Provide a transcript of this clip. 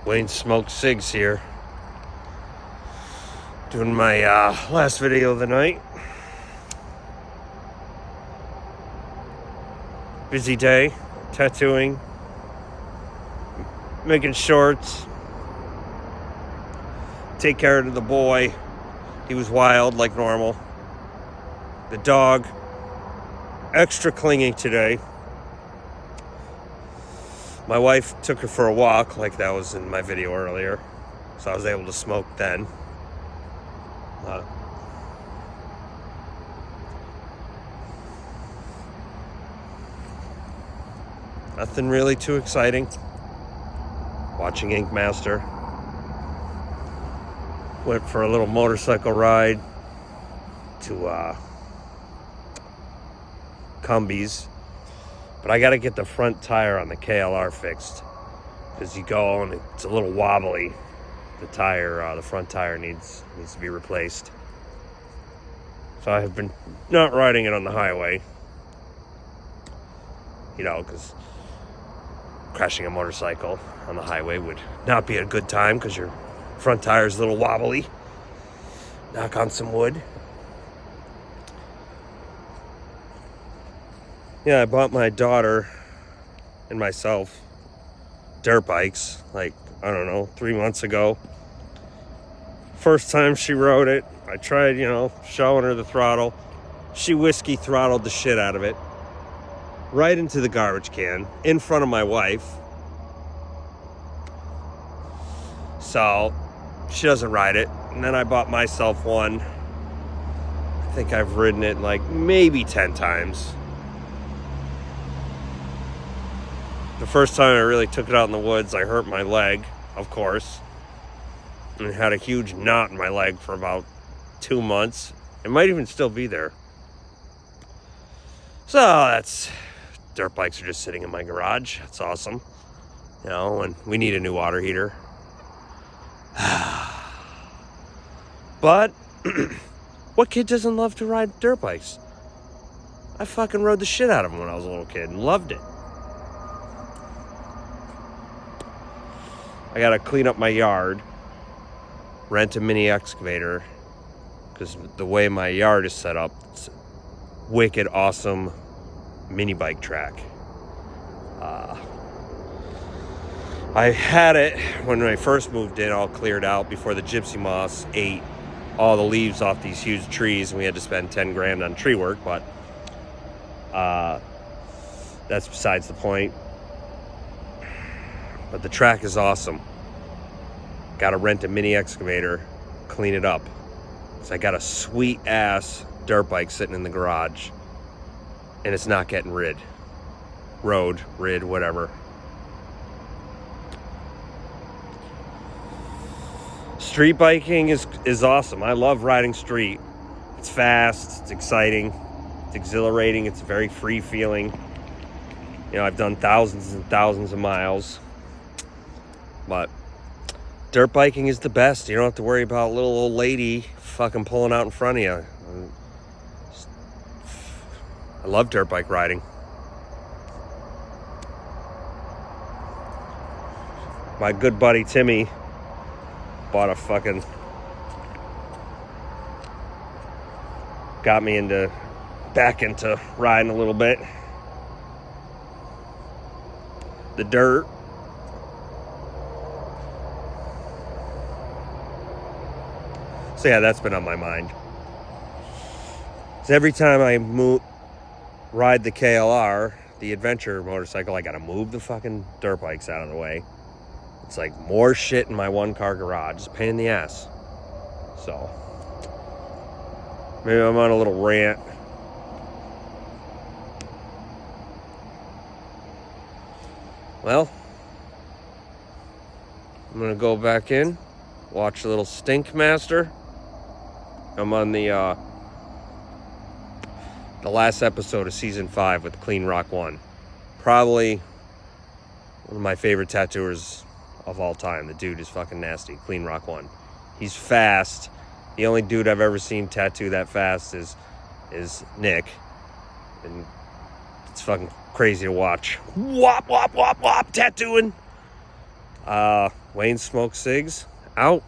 Wayne Smoked Cigs here. Doing my last video of the night. Busy day, tattooing, making shorts, take care of the boy. He was wild like normal. The dog, extra clingy today. My wife took her for a walk, like that was in my video earlier, so I was able to smoke then. Nothing really too exciting. Watching Ink Master. Went for a little motorcycle ride to Cumbies. But I gotta get the front tire on the KLR fixed, because you go and it's a little wobbly. The tire, the front tire needs to be replaced. So I have been not riding it on the highway, because crashing a motorcycle on the highway would not be a good time, because your front tire is a little wobbly. Knock on some wood. Yeah, I bought my daughter and myself dirt bikes, 3 months ago. First time she rode it, I tried, showing her the throttle. She whiskey throttled the shit out of it. Right into the garbage can, in front of my wife. So, she doesn't ride it. And then I bought myself one. I think I've ridden it maybe 10 times. The first time I really took it out in the woods, I hurt my leg, of course. And had a huge knot in my leg for about 2 months. It might even still be there. So dirt bikes are just sitting in my garage. That's awesome. And we need a new water heater. But what kid doesn't love to ride dirt bikes? I fucking rode the shit out of them when I was a little kid and loved it. I gotta clean up my yard, rent a mini excavator, because the way my yard is set up, it's a wicked awesome mini bike track. I had it when I first moved in all cleared out before the gypsy moths ate all the leaves off these huge trees, and we had to spend 10 grand on tree work, but that's besides the point. But the track is awesome. Gotta rent a mini excavator, clean it up. So I got a sweet ass dirt bike sitting in the garage, and it's not getting rid, whatever. Street biking is awesome. I love riding street. It's fast, it's exciting, it's exhilarating, it's very free feeling. I've done thousands and thousands of miles. But dirt biking is the best. You don't have to worry about a little old lady fucking pulling out in front of you. I love dirt bike riding. My good buddy Timmy got me back into riding a little bit. The dirt. So yeah, that's been on my mind. So every time I ride the KLR, the adventure motorcycle, I gotta move the fucking dirt bikes out of the way. It's like more shit in my one car garage. It's a pain in the ass. So maybe I'm on a little rant. Well, I'm gonna go back in, watch a little Stink Master. I'm on the last episode of season 5 with Clean Rock 1. Probably one of my favorite tattooers of all time. The dude is fucking nasty. Clean Rock 1. He's fast. The only dude I've ever seen tattoo that fast is Nick. And it's fucking crazy to watch. Wop, wop, wop, wop, tattooing. Wayne Smoke Cigs, out.